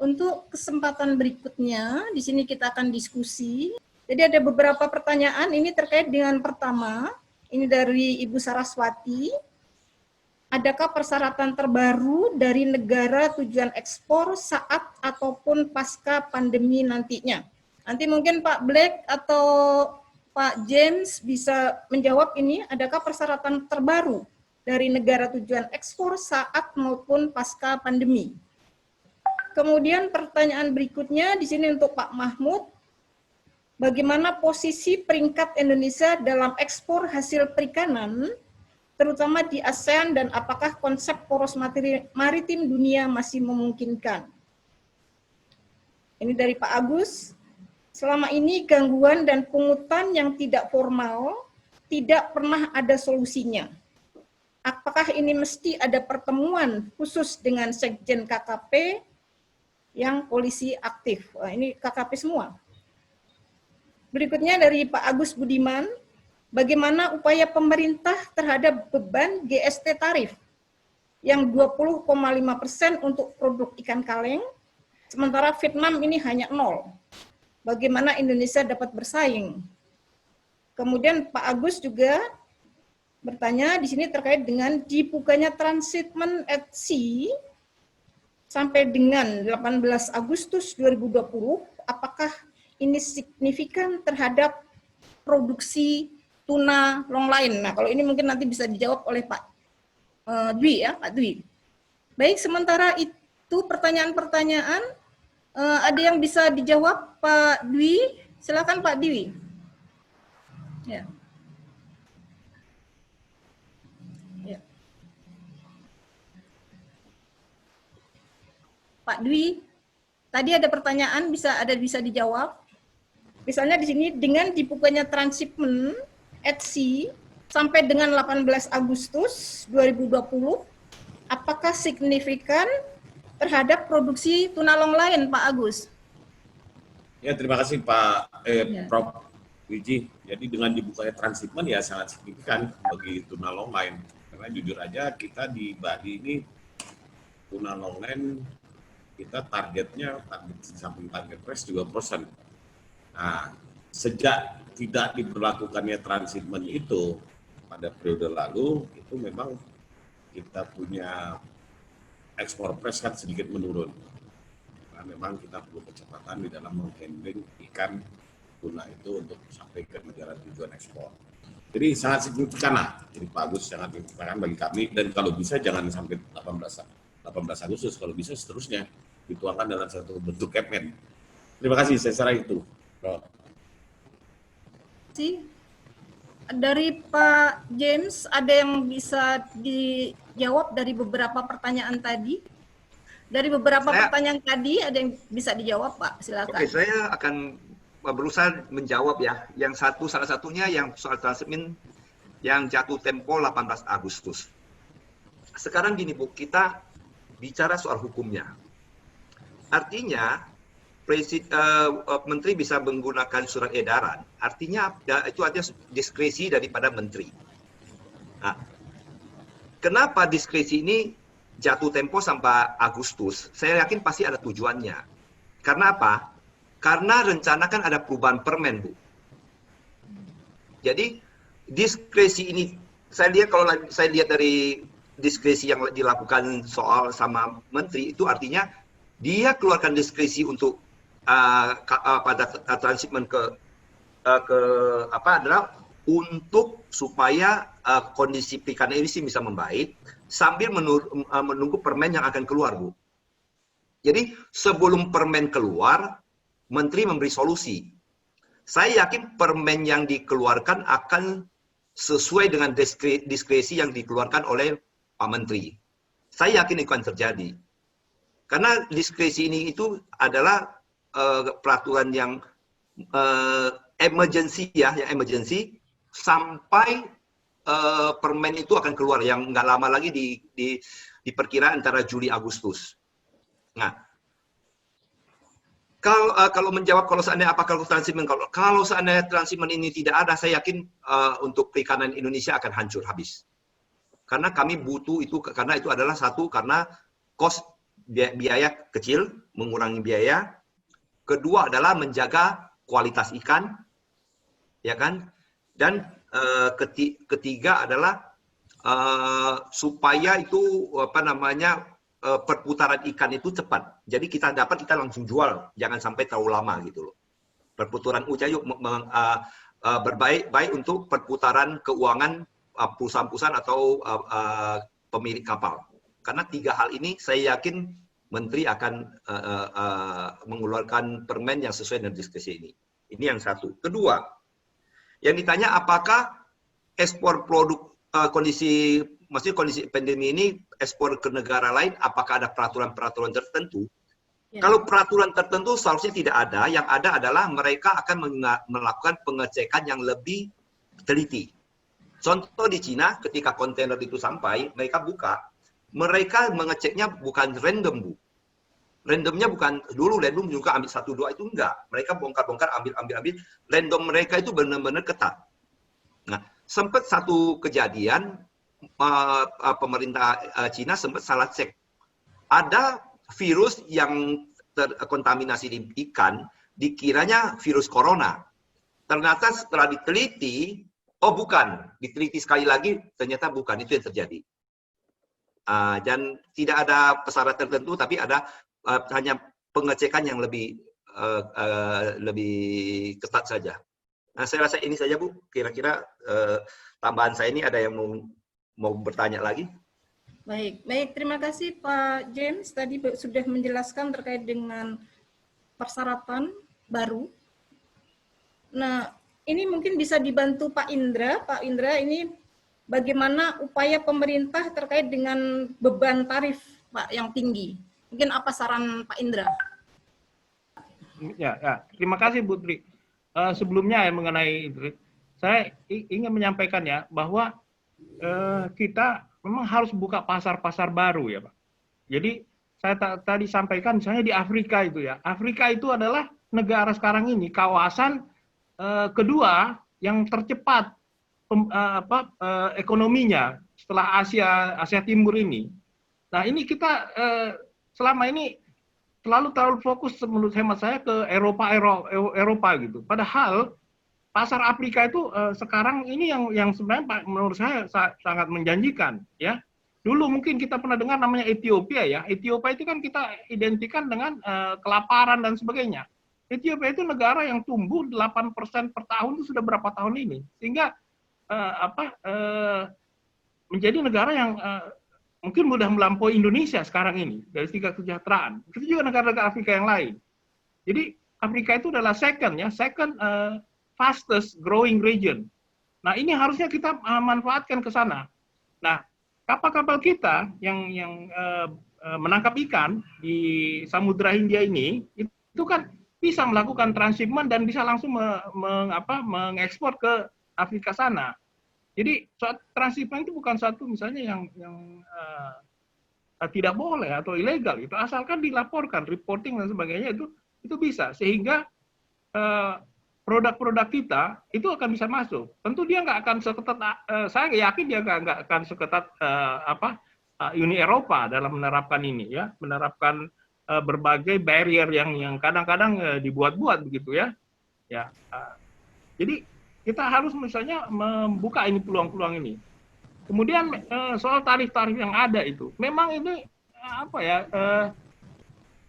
Untuk kesempatan berikutnya, di sini kita akan diskusi. Jadi ada beberapa pertanyaan, ini terkait dengan pertama, ini dari Ibu Saraswati. Adakah persyaratan terbaru dari negara tujuan ekspor saat ataupun pasca pandemi nantinya? Nanti mungkin Pak Black atau Pak James bisa menjawab ini, adakah persyaratan terbaru dari negara tujuan ekspor saat maupun pasca pandemi? Kemudian pertanyaan berikutnya di sini untuk Pak Mahmud, bagaimana posisi peringkat Indonesia dalam ekspor hasil perikanan, terutama di ASEAN, dan apakah konsep poros maritim dunia masih memungkinkan? Ini dari Pak Agus. Selama ini gangguan dan pungutan yang tidak formal tidak pernah ada solusinya. Apakah ini mesti ada pertemuan khusus dengan Sekjen KKP yang polisi aktif? Wah, ini KKP semua. Berikutnya dari Pak Agus Budiman, bagaimana upaya pemerintah terhadap beban GST tarif yang 20,5% untuk produk ikan kaleng, sementara Vietnam ini hanya 0. Bagaimana Indonesia dapat bersaing? Kemudian Pak Agus juga bertanya di sini terkait dengan dibukanya transshipment at sea sampai dengan 18 Agustus 2020, apakah ini signifikan terhadap produksi tuna longline? Nah, kalau ini mungkin nanti bisa dijawab oleh Pak Dwi ya, Pak Dwi. Baik, sementara itu pertanyaan-pertanyaan ada yang bisa dijawab Pak Dwi? Silakan Pak Dwi. Ya. Ya. Pak Dwi, tadi ada pertanyaan bisa dijawab. Misalnya di sini dengan dibukanya transshipment at sea sampai dengan 18 Agustus 2020, apakah signifikan terhadap produksi tuna longline, Pak Agus? Ya, terima kasih Pak Prof. Wiji. Jadi dengan dibukanya transshipment ya sangat signifikan bagi tuna longline. Karena jujur aja kita di Bali ini tuna longline kita targetnya samping target price 2%. Nah, sejak tidak diberlakukannya transshipment itu pada periode lalu, itu memang kita punya ekspor price kan sedikit menurun. Karena memang kita perlu kecepatan di dalam menghandling ikan tuna itu untuk sampai ke negara tujuan ekspor. Jadi sangat signifikan lah. Jadi Pak Agus sangat signifikan bagi kami, dan kalau bisa jangan sampai 18 Agustus, kalau bisa seterusnya dituangkan dalam satu bentuk Kepmen. Terima kasih, saya serah itu. Dari Pak James, ada yang bisa dijawab dari beberapa pertanyaan tadi? Dari beberapa pertanyaan tadi, ada yang bisa dijawab, Pak? Silakan. Oke, saya akan berusaha menjawab ya. Yang salah satunya yang soal transshipment yang jatuh tempo 18 Agustus. Sekarang gini Bu, kita bicara soal hukumnya. Artinya, Menteri bisa menggunakan surat edaran, artinya itu ada diskresi daripada Menteri. Nah, kenapa diskresi ini jatuh tempo sampai Agustus? Saya yakin pasti ada tujuannya. Karena apa? Karena rencana kan ada perubahan permen, Bu. Jadi, diskresi ini, kalau saya lihat dari diskresi yang dilakukan soal sama Menteri, itu artinya dia keluarkan diskresi untuk pada transshipment adalah untuk supaya kondisi perikanan ini bisa membaik sambil menunggu permen yang akan keluar, Bu. Jadi sebelum permen keluar, Menteri memberi solusi. Saya yakin permen yang dikeluarkan akan sesuai dengan diskresi yang dikeluarkan oleh Pak Menteri. Saya yakin itu akan terjadi. Karena diskresi ini itu adalah peraturan yang emergency ya, yang emergency sampai permen itu akan keluar yang nggak lama lagi diperkirakan antara Juli Agustus. Nah, kalau menjawab kalau seandainya apakah transshipment, kalau seandainya transshipment ini tidak ada, saya yakin untuk perikanan Indonesia akan hancur habis. Karena kami butuh itu, karena itu adalah satu karena cost biaya kecil, mengurangi biaya. Kedua adalah menjaga kualitas ikan, ya kan? Dan ketiga adalah supaya itu perputaran ikan itu cepat. Jadi kita langsung jual, jangan sampai terlalu lama gitu loh. Perputaran baik untuk perputaran keuangan perusahaan-perusahaan atau pemilik kapal. Karena 3 hal ini saya yakin Menteri akan mengeluarkan permen yang sesuai dengan diskusi ini. Ini yang satu. Kedua, yang ditanya apakah ekspor produk kondisi pandemi ini ekspor ke negara lain, apakah ada peraturan-peraturan tertentu? Ya. Kalau peraturan tertentu seharusnya tidak ada. Yang ada adalah mereka akan melakukan pengecekan yang lebih teliti. Contoh di Cina, ketika kontainer itu sampai, mereka buka, mereka mengeceknya bukan random, Bu. Randomnya bukan dulu random juga ambil 1-2 itu enggak. Mereka bongkar-bongkar, ambil. Random mereka itu benar-benar ketat. Nah, sempat satu kejadian pemerintah Cina sempat salah cek. Ada virus yang terkontaminasi di ikan, dikiranya virus corona. Ternyata setelah diteliti, oh bukan. Diteliti sekali lagi, ternyata bukan. Itu yang terjadi. Dan tidak ada persyaratan tertentu, tapi ada hanya pengecekan yang lebih ketat saja. Nah, saya rasa ini saja, Bu. Kira-kira tambahan saya ini ada yang mau bertanya lagi? Baik. Terima kasih Pak James. Tadi sudah menjelaskan terkait dengan persyaratan baru. Nah, ini mungkin bisa dibantu Pak Indra. Pak Indra, ini bagaimana upaya pemerintah terkait dengan beban tarif, Pak, yang tinggi? Mungkin apa saran Pak Indra? Ya, terima kasih Bu Tri. Sebelumnya mengenai itu, saya ingin menyampaikan ya bahwa kita memang harus buka pasar-pasar baru ya Pak. Jadi saya tadi sampaikan misalnya di Afrika itu ya. Afrika itu adalah negara sekarang ini kawasan kedua yang tercepat ekonominya setelah Asia Timur ini. Nah ini kita selama ini terlalu fokus menurut hemat saya ke Eropa gitu. Padahal pasar Afrika itu sekarang ini yang sebenarnya menurut saya sangat menjanjikan ya. Dulu mungkin kita pernah dengar namanya Ethiopia ya. Ethiopia itu kan kita identikan dengan kelaparan dan sebagainya. Ethiopia itu negara yang tumbuh 8% per tahun itu sudah berapa tahun ini. Sehingga menjadi negara yang mungkin mudah melampaui Indonesia sekarang ini dari segi kesejahteraan. Itu juga negara-negara Afrika yang lain. Jadi Afrika itu adalah second fastest growing region. Nah ini harusnya kita manfaatkan ke sana. Nah kapal-kapal kita yang menangkap ikan di Samudra Hindia ini itu kan bisa melakukan transshipment dan bisa langsung mengekspor ke Afrika sana. Jadi transshipment itu bukan satu misalnya yang tidak boleh atau ilegal itu asalkan dilaporkan, reporting dan sebagainya itu bisa sehingga produk-produk kita itu akan bisa masuk. Tentu dia nggak akan seketat, saya yakin dia nggak akan seketat Uni Eropa dalam menerapkan ini ya, menerapkan berbagai barrier yang kadang-kadang dibuat-buat begitu ya. Jadi kita harus misalnya membuka ini peluang-peluang ini. Kemudian soal tarif-tarif yang ada itu, memang ini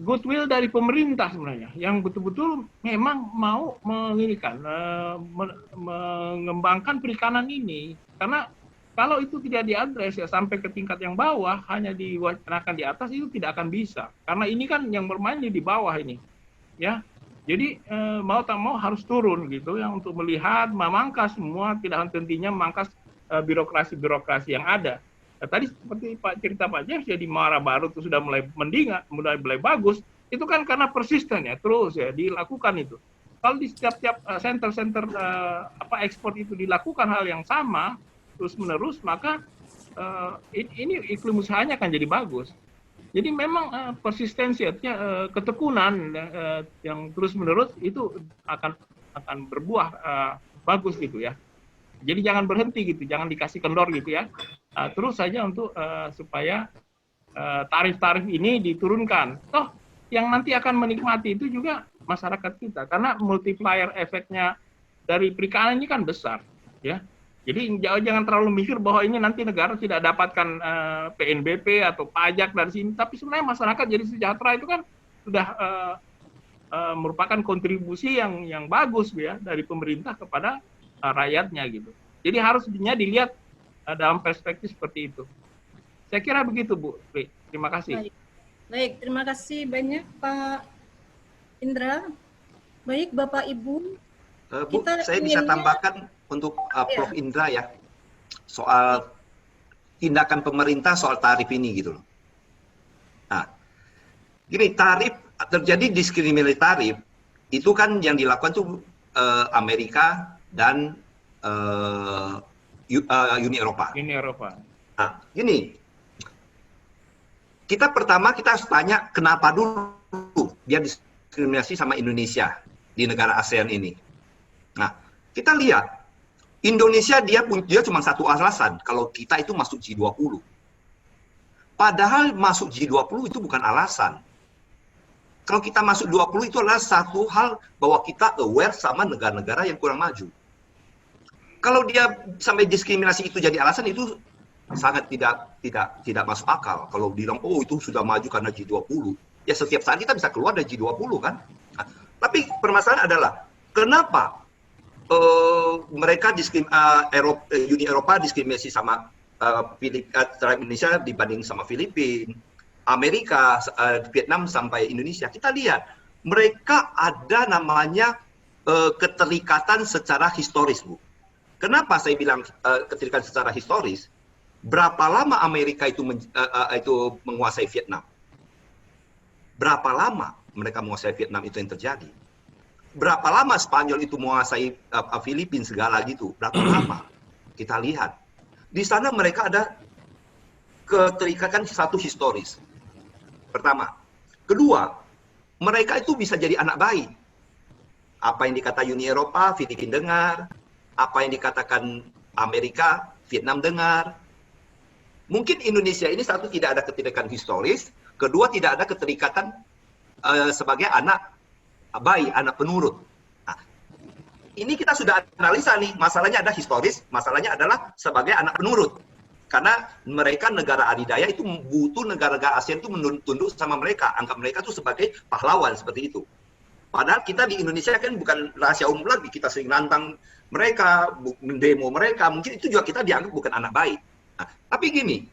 goodwill dari pemerintah sebenarnya, yang betul-betul memang mau mengembangkan perikanan ini. Karena kalau itu tidak diadres ya sampai ke tingkat yang bawah, hanya diwacanakan di atas itu tidak akan bisa. Karena ini kan yang bermain di bawah ini, ya. Jadi mau tak mau harus turun gitu ya untuk melihat memangkas semua, tidak henti-hentinya memangkas birokrasi-birokrasi yang ada. Nah, tadi seperti cerita Pak James ya di Muara Baru itu sudah mulai mendingan, mulai bagus. Itu kan karena persisten ya, terus ya dilakukan itu. Kalau di setiap center-center ekspor itu dilakukan hal yang sama terus-menerus, maka ini iklim usahanya akan jadi bagus. Jadi memang persistensi artinya ketekunan yang terus-menerus itu akan berbuah bagus gitu ya. Jadi jangan berhenti gitu, jangan dikasih kendor gitu ya. Terus saja untuk supaya tarif-tarif ini diturunkan. Toh yang nanti akan menikmati itu juga masyarakat kita, karena multiplier efeknya dari perikanan ini kan besar, ya. Jadi jangan terlalu mikir bahwa ini nanti negara tidak dapatkan PNBP atau pajak dari sini, tapi sebenarnya masyarakat jadi sejahtera itu kan sudah merupakan kontribusi yang bagus, ya, dari pemerintah kepada rakyatnya gitu. Jadi harusnya dilihat dalam perspektif seperti itu. Saya kira begitu, Bu. Terima kasih. Baik, terima kasih banyak Pak Indra. Baik, Bapak Ibu. Bu, saya bisa tambahkan untuk Prof. Indra ya, soal tindakan pemerintah soal tarif ini gitu loh. Nah, gini, tarif, terjadi diskriminasi tarif, itu kan yang dilakukan tuh Amerika dan Uni Eropa. Uni Eropa. Nah, gini, kita harus tanya kenapa dulu dia diskriminasi sama Indonesia di negara ASEAN ini. Nah, kita lihat Indonesia dia cuma satu alasan kalau kita itu masuk G20. Padahal masuk G20 itu bukan alasan. Kalau kita masuk 20 itu adalah satu hal bahwa kita aware sama negara-negara yang kurang maju. Kalau dia sampai diskriminasi itu jadi alasan, itu sangat tidak masuk akal. Kalau bilang oh itu sudah maju karena G20, ya setiap saat kita bisa keluar dari G20 kan. Nah, tapi permasalahan adalah kenapa mereka Uni Eropa diskriminasi sama Indonesia dibanding sama Filipina, Amerika, Vietnam sampai Indonesia. Kita lihat mereka ada namanya keterikatan secara historis, Bu. Kenapa saya bilang keterikatan secara historis? Berapa lama Amerika itu menguasai Vietnam? Berapa lama mereka menguasai Vietnam itu yang terjadi? Berapa lama Spanyol itu menguasai Filipina segala gitu? Berapa lama? Kita lihat. Di sana mereka ada keterikatan satu historis. Pertama. Kedua, mereka itu bisa jadi anak bayi. Apa yang dikata Uni Eropa, Filipina dengar. Apa yang dikatakan Amerika, Vietnam dengar. Mungkin Indonesia ini satu tidak ada keterikatan historis. Kedua, tidak ada keterikatan sebagai anak bayi, anak penurut. Nah, ini kita sudah analisa nih, masalahnya ada historis, masalahnya adalah sebagai anak penurut. Karena mereka negara adidaya itu butuh negara-negara ASEAN itu tunduk sama mereka, anggap mereka itu sebagai pahlawan seperti itu. Padahal kita di Indonesia kan bukan rahasia umum lagi, kita sering nantang mereka, demo mereka, mungkin itu juga kita dianggap bukan anak baik. Nah, tapi gini,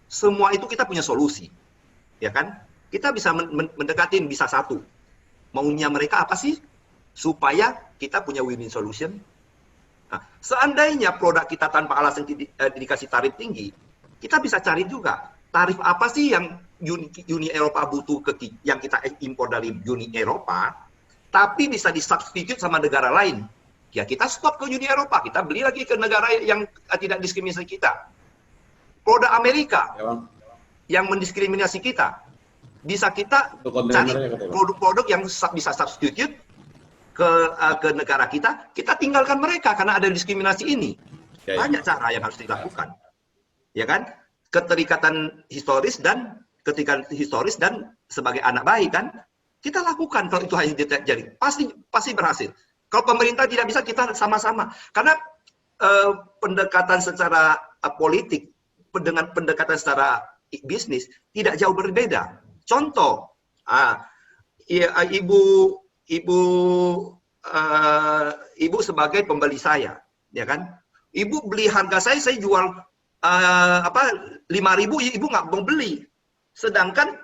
semua itu kita punya solusi, ya kan? Kita bisa mendekatin, bisa satu. Maunya mereka apa sih? Supaya kita punya win-win solution. Nah, seandainya produk kita tanpa alasan dikasih tarif tinggi, kita bisa cari juga tarif apa sih yang Uni Eropa butuh yang kita impor dari Uni Eropa, tapi bisa disubstitute sama negara lain. Ya kita stop ke Uni Eropa, kita beli lagi ke negara yang tidak diskriminasi kita. Produk Amerika yang mendiskriminasi kita, bisa kita cari produk-produk yang bisa substitute ke negara kita tinggalkan mereka karena ada diskriminasi ini. Banyak cara yang harus dilakukan, ya kan? Keterikatan historis dan sebagai anak bayi kan kita lakukan. Kalau itu hanya terjadi pasti berhasil. Kalau pemerintah tidak bisa, kita sama-sama, karena pendekatan secara politik dengan pendekatan secara bisnis tidak jauh berbeda. Contoh, ibu sebagai pembeli saya, ya kan? Ibu beli harga saya jual 5.000, ibu nggak mau beli. Sedangkan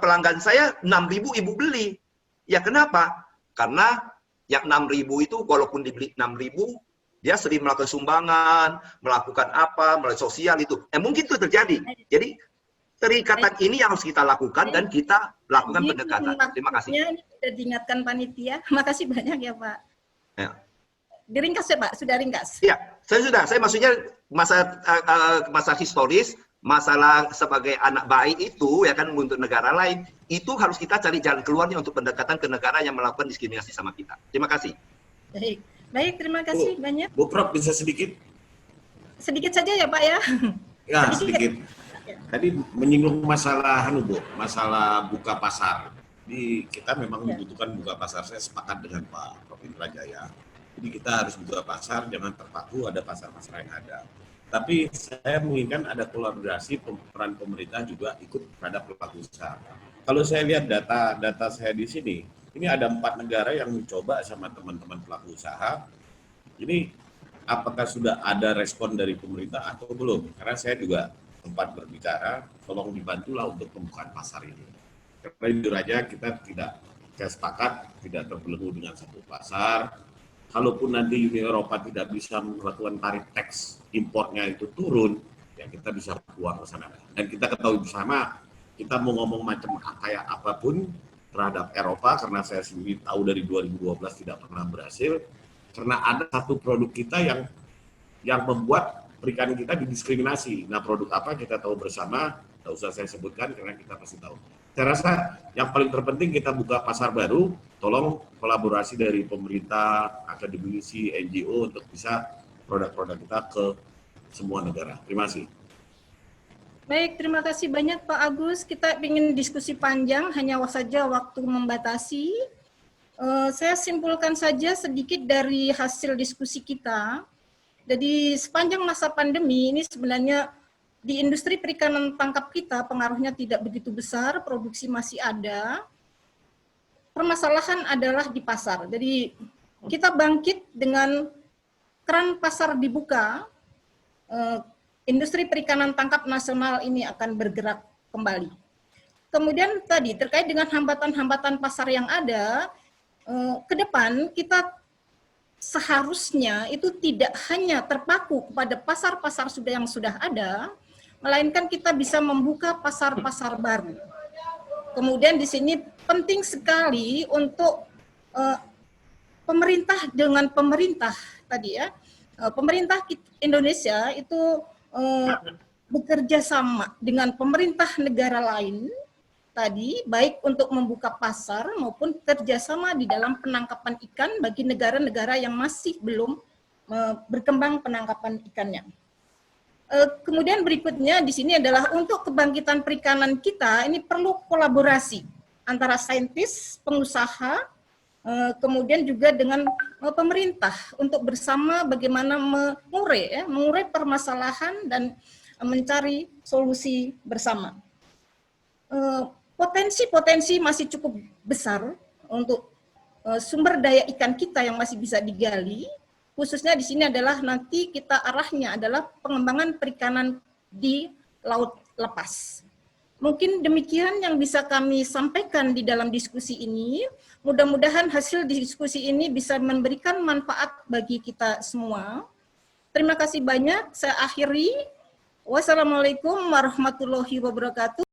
pelanggan saya 6.000 ibu beli. Ya kenapa? Karena yang 6.000 itu walaupun dibeli 6.000, dia sering melakukan sumbangan, melakukan apa, melalui sosial itu. Mungkin itu terjadi. Jadi terikatan ini yang harus kita lakukan dan kita lakukan pendekatan. Terima kasih. Ini sudah diingatkan panitia. Makasih banyak ya Pak. Ya. Diringkas ya Pak, sudah ringkas. Iya, saya sudah. Saya maksudnya masa historis, masalah sebagai anak baik itu ya kan untuk negara lain, itu harus kita cari jalan keluarnya untuk pendekatan ke negara yang melakukan diskriminasi sama kita. Terima kasih. Baik, terima kasih banyak. Bu Prof bisa sedikit? Sedikit saja ya Pak ya. Ya, sedikit. Tadi menyinggung masalah masalah buka pasar. Jadi kita memang membutuhkan buka pasar. Saya sepakat dengan Pak Prof. Indra Jaya. Jadi kita harus buka pasar, jangan terpaku ada pasar-pasar yang ada. Tapi saya menginginkan ada kolaborasi peran pemerintah juga ikut terhadap pelaku usaha. Kalau saya lihat data saya di sini, ini ada 4 negara yang mencoba sama teman-teman pelaku usaha. Ini apakah sudah ada respon dari pemerintah atau belum? Karena saya juga sempat berbicara, tolong dibantulah untuk pembukaan pasar ini. Karena jujur aja kita tidak sepakat, tidak terbelenggu dengan satu pasar. Kalaupun nanti Uni Eropa tidak bisa melakukan tarif tax importnya itu turun, ya kita bisa keluar ke sana. Dan kita ketahui bersama, kita mau ngomong macam kayak apapun terhadap Eropa, karena saya sendiri tahu dari 2012 tidak pernah berhasil, karena ada satu produk kita yang membuat perikanan kita didiskriminasi. Nah, produk apa kita tahu bersama, tidak usah saya sebutkan karena kita pasti tahu. Saya rasa yang paling terpenting kita buka pasar baru, tolong kolaborasi dari pemerintah, akademisi, NGO untuk bisa produk-produk kita ke semua negara. Terima kasih. Baik, terima kasih banyak Pak Agus. Kita ingin diskusi panjang, hanya saja waktu membatasi. Saya simpulkan saja sedikit dari hasil diskusi kita. Jadi sepanjang masa pandemi ini sebenarnya di industri perikanan tangkap kita pengaruhnya tidak begitu besar, produksi masih ada. Permasalahan adalah di pasar. Jadi kita bangkit dengan keran pasar dibuka, industri perikanan tangkap nasional ini akan bergerak kembali. Kemudian tadi terkait dengan hambatan-hambatan pasar yang ada, ke depan kita seharusnya itu tidak hanya terpaku kepada pasar-pasar yang sudah ada, melainkan kita bisa membuka pasar-pasar baru. Kemudian di sini penting sekali untuk pemerintah dengan pemerintah tadi ya, pemerintah Indonesia itu bekerja sama dengan pemerintah negara lain tadi, baik untuk membuka pasar maupun kerjasama di dalam penangkapan ikan bagi negara-negara yang masih belum berkembang penangkapan ikannya. Kemudian berikutnya di sini adalah untuk kebangkitan perikanan kita ini perlu kolaborasi antara saintis, pengusaha, kemudian juga dengan pemerintah untuk bersama bagaimana mengurai permasalahan dan mencari solusi bersama. Potensi masih cukup besar untuk sumber daya ikan kita yang masih bisa digali. Khususnya di sini adalah nanti kita arahnya adalah pengembangan perikanan di laut lepas. Mungkin demikian yang bisa kami sampaikan di dalam diskusi ini. Mudah-mudahan hasil diskusi ini bisa memberikan manfaat bagi kita semua. Terima kasih banyak. Saya akhiri. Wassalamualaikum warahmatullahi wabarakatuh.